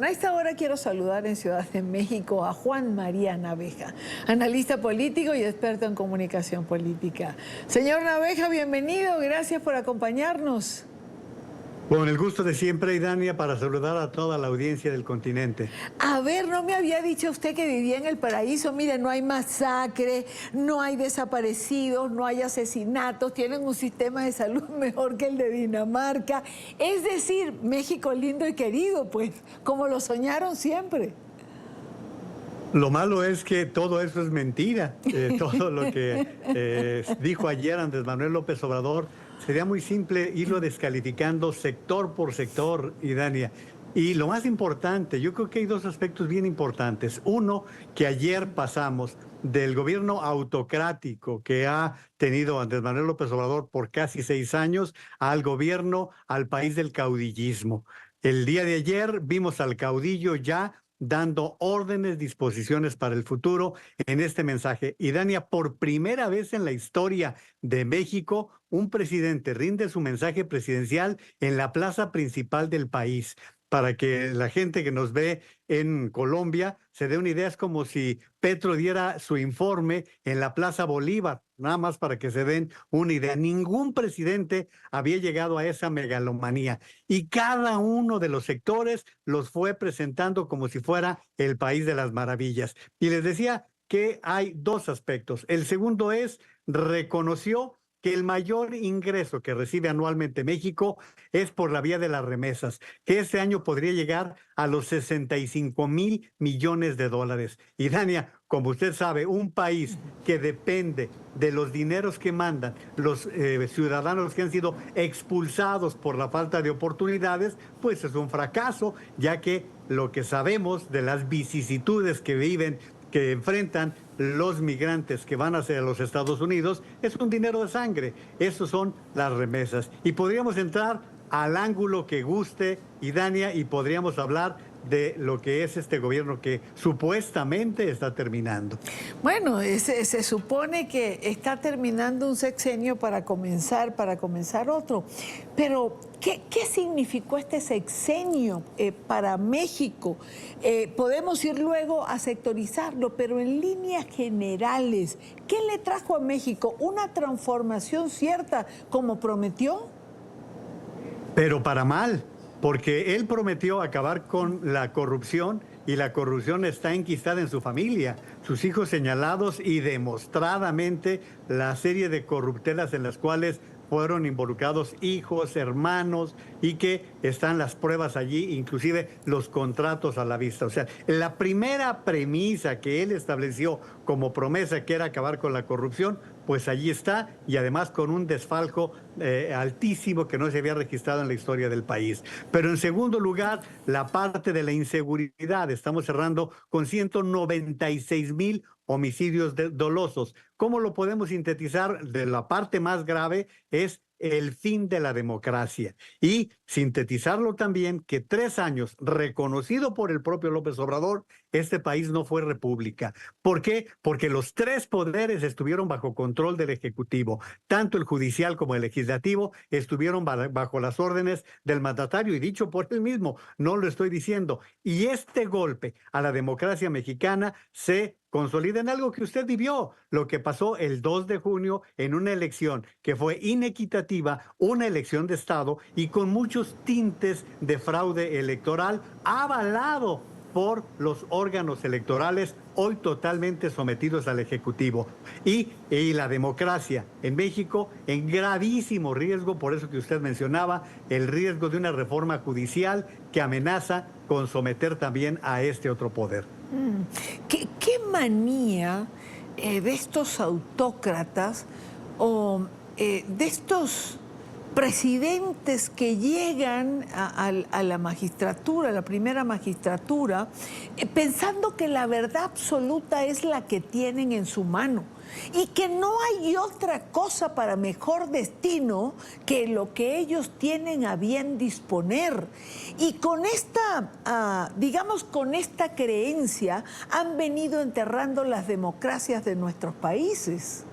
A esta hora quiero saludar en Ciudad de México a Juan María Naveja, analista político y experto en comunicación política. Señor Naveja, bienvenido, gracias por acompañarnos. Con el gusto de siempre, Idania, para saludar a toda la audiencia del continente. A ver, ¿no me había dicho usted que vivía en el paraíso? Mire, no hay masacre, no hay desaparecidos, no hay asesinatos, tienen un sistema de salud mejor que el de Dinamarca. Es decir, México lindo y querido, pues, como lo soñaron siempre. Lo malo es que todo eso es mentira. Todo lo que dijo ayer Andrés Manuel López Obrador, sería muy simple irlo descalificando sector por sector, Idania. Y lo más importante, yo creo que hay dos aspectos bien importantes. Uno, que ayer pasamos del gobierno autocrático que ha tenido Andrés Manuel López Obrador por casi 6 años al gobierno, al país del caudillismo. El día de ayer vimos al caudillo ya dando órdenes, disposiciones para el futuro en este mensaje. Y Dania, por primera vez en la historia de México, un presidente rinde su mensaje presidencial en la plaza principal del país. Para que la gente que nos ve en Colombia se dé una idea, es como si Petro diera su informe en la Plaza Bolívar, nada más para que se den una idea. Ningún presidente había llegado a esa megalomanía y cada uno de los sectores los fue presentando como si fuera el país de las maravillas. Y les decía que hay dos aspectos. El segundo es, reconoció que el mayor ingreso que recibe anualmente México es por la vía de las remesas, que este año podría llegar a los 65,000 millones de dólares. Y Dania, como usted sabe, un país que depende de los dineros que mandan los ciudadanos que han sido expulsados por la falta de oportunidades, pues es un fracaso, ya que lo que sabemos de las vicisitudes que enfrentan los migrantes que van hacia los Estados Unidos, es un dinero de sangre. Esos son las remesas. Y podríamos entrar al ángulo que guste, Idania, y podríamos hablar de lo que es este gobierno que supuestamente está terminando. Bueno, se supone que está terminando un sexenio para comenzar otro. Pero, ¿qué significó este sexenio para México? Podemos ir luego a sectorizarlo, pero en líneas generales, ¿qué le trajo a México? ¿Una transformación cierta como prometió? Pero para mal, porque él prometió acabar con la corrupción y la corrupción está enquistada en su familia. Sus hijos señalados y demostradamente la serie de corruptelas en las cuales fueron involucrados hijos, hermanos, y que están las pruebas allí, inclusive los contratos a la vista. O sea, la primera premisa que él estableció como promesa, que era acabar con la corrupción, pues allí está, y además con un desfalco altísimo que no se había registrado en la historia del país. Pero en segundo lugar, la parte de la inseguridad. Estamos cerrando con 196,000 homicidios dolosos. ¿Cómo lo podemos sintetizar? De la parte más grave es el fin de la democracia. Y sintetizarlo también que 3 años, reconocido por el propio López Obrador, este país no fue república. ¿Por qué? Porque los 3 poderes estuvieron bajo control del Ejecutivo. Tanto el judicial como el legislativo estuvieron bajo las órdenes del mandatario, y dicho por él mismo, no lo estoy diciendo. Y este golpe a la democracia mexicana se consolida en algo que usted vivió, lo que pasó el 2 de junio en una elección que fue inequitativa, una elección de Estado y con muchos tintes de fraude electoral, avalado por los órganos electorales hoy totalmente sometidos al Ejecutivo. Y la democracia en México en gravísimo riesgo, por eso que usted mencionaba, el riesgo de una reforma judicial que amenaza con someter también a este otro poder. ¿Qué manía de estos autócratas o de estos presidentes que llegan a la magistratura, a la primera magistratura, pensando que la verdad absoluta es la que tienen en su mano y que no hay otra cosa para mejor destino que lo que ellos tienen a bien disponer? Y con esta, digamos, con esta creencia han venido enterrando las democracias de nuestros países.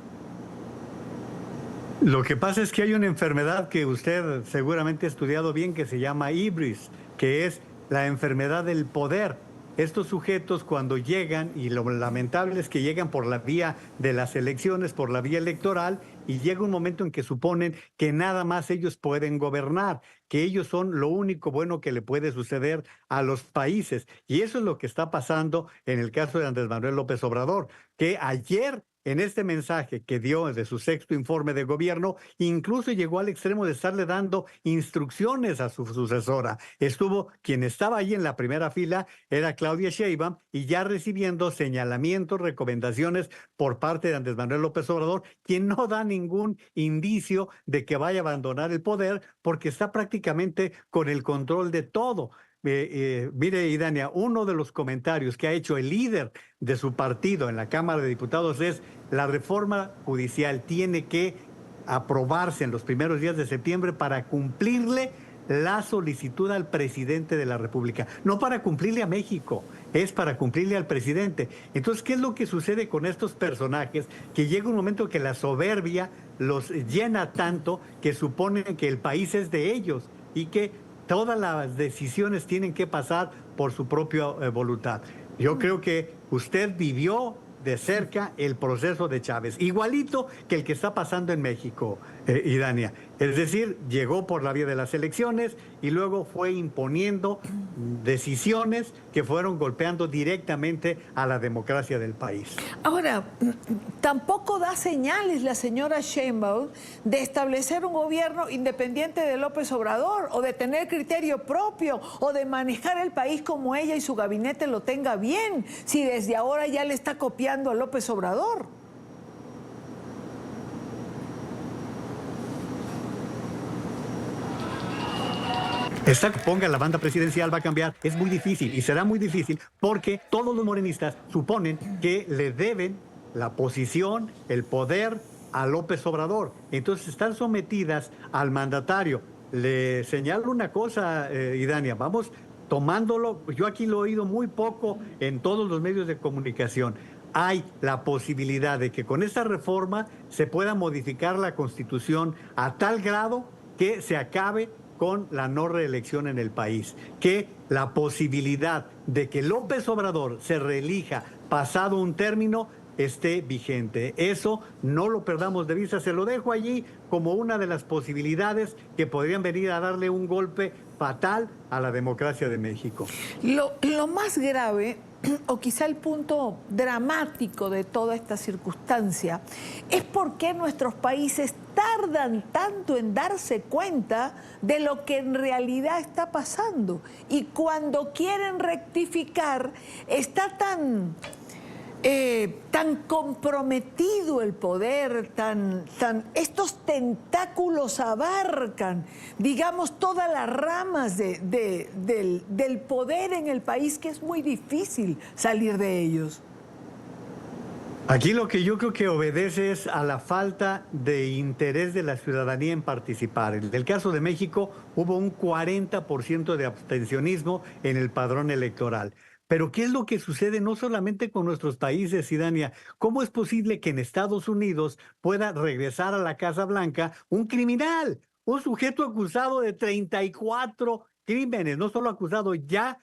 Lo que pasa es que hay una enfermedad que usted seguramente ha estudiado bien que se llama hibris, que es la enfermedad del poder. Estos sujetos cuando llegan, y lo lamentable es que llegan por la vía de las elecciones, por la vía electoral, y llega un momento en que suponen que nada más ellos pueden gobernar, que ellos son lo único bueno que le puede suceder a los países. Y eso es lo que está pasando en el caso de Andrés Manuel López Obrador, que ayer, en este mensaje que dio de su sexto informe de gobierno, incluso llegó al extremo de estarle dando instrucciones a su sucesora. Quien estaba ahí en la primera fila era Claudia Sheinbaum, y ya recibiendo señalamientos, recomendaciones por parte de Andrés Manuel López Obrador, quien no da ningún indicio de que vaya a abandonar el poder, porque está prácticamente con el control de todo. Mire, Idania, uno de los comentarios que ha hecho el líder de su partido en la Cámara de Diputados es: la reforma judicial tiene que aprobarse en los primeros días de septiembre para cumplirle la solicitud al presidente de la República. No para cumplirle a México, es para cumplirle al presidente. Entonces, ¿qué es lo que sucede con estos personajes? Que llega un momento que la soberbia los llena tanto que suponen que el país es de ellos y que todas las decisiones tienen que pasar por su propia voluntad. Yo creo que usted vivió de cerca el proceso de Chávez, igualito que el que está pasando en México, Idania. Es decir, llegó por la vía de las elecciones y luego fue imponiendo decisiones que fueron golpeando directamente a la democracia del país. Ahora, tampoco da señales la señora Sheinbaum de establecer un gobierno independiente de López Obrador, o de tener criterio propio, o de manejar el país como ella y su gabinete lo tenga bien, si desde ahora ya le está copiando a López Obrador. Esta que ponga la banda presidencial va a cambiar, es muy difícil, y será muy difícil porque todos los morenistas suponen que le deben la posición, el poder a López Obrador. Entonces están sometidas al mandatario. Le señalo una cosa, Idania, vamos tomándolo, yo aquí lo he oído muy poco en todos los medios de comunicación. Hay la posibilidad de que con esta reforma se pueda modificar la Constitución a tal grado que se acabe con la no reelección en el país, que la posibilidad de que López Obrador se reelija pasado un término esté vigente. Eso no lo perdamos de vista, se lo dejo allí como una de las posibilidades que podrían venir a darle un golpe fatal a la democracia de México. Lo más grave, o quizá el punto dramático de toda esta circunstancia, es por qué nuestros países tardan tanto en darse cuenta de lo que en realidad está pasando. Y cuando quieren rectificar, está tan comprometido el poder, estos tentáculos abarcan, digamos, todas las ramas del poder en el país, que es muy difícil salir de ellos. Aquí lo que yo creo que obedece es a la falta de interés de la ciudadanía en participar. En el caso de México hubo un 40% de abstencionismo en el padrón electoral. Pero ¿qué es lo que sucede no solamente con nuestros países, Idania? ¿Cómo es posible que en Estados Unidos pueda regresar a la Casa Blanca un criminal, un sujeto acusado de 34 crímenes, no solo acusado, ya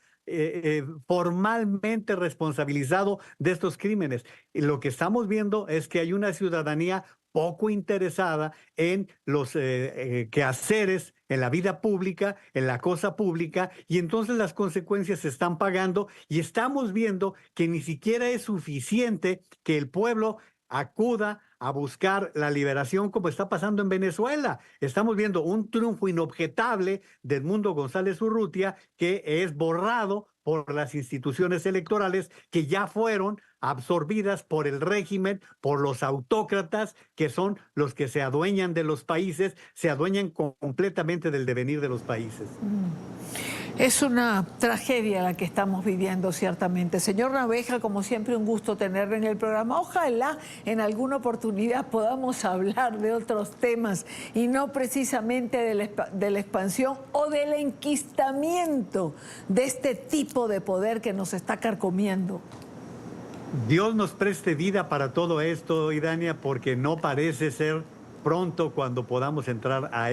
formalmente responsabilizado de estos crímenes? Y lo que estamos viendo es que hay una ciudadanía poco interesada en los quehaceres, en la vida pública, en la cosa pública, y entonces las consecuencias se están pagando, y estamos viendo que ni siquiera es suficiente que el pueblo acuda a buscar la liberación como está pasando en Venezuela. Estamos viendo un triunfo inobjetable de Edmundo González Urrutia, que es borrado por las instituciones electorales que ya fueron absorbidas por el régimen, por los autócratas, que son los que se adueñan de los países, se adueñan completamente del devenir de los países. Es una tragedia la que estamos viviendo, ciertamente. Señor Naveja, como siempre, un gusto tenerlo en el programa. Ojalá en alguna oportunidad podamos hablar de otros temas y no precisamente de la expansión o del enquistamiento de este tipo de poder que nos está carcomiendo. Dios nos preste vida para todo esto, Idania, porque no parece ser pronto cuando podamos entrar a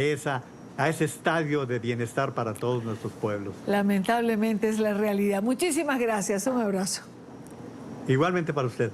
a ese estadio de bienestar para todos nuestros pueblos. Lamentablemente es la realidad. Muchísimas gracias. Un abrazo. Igualmente para usted.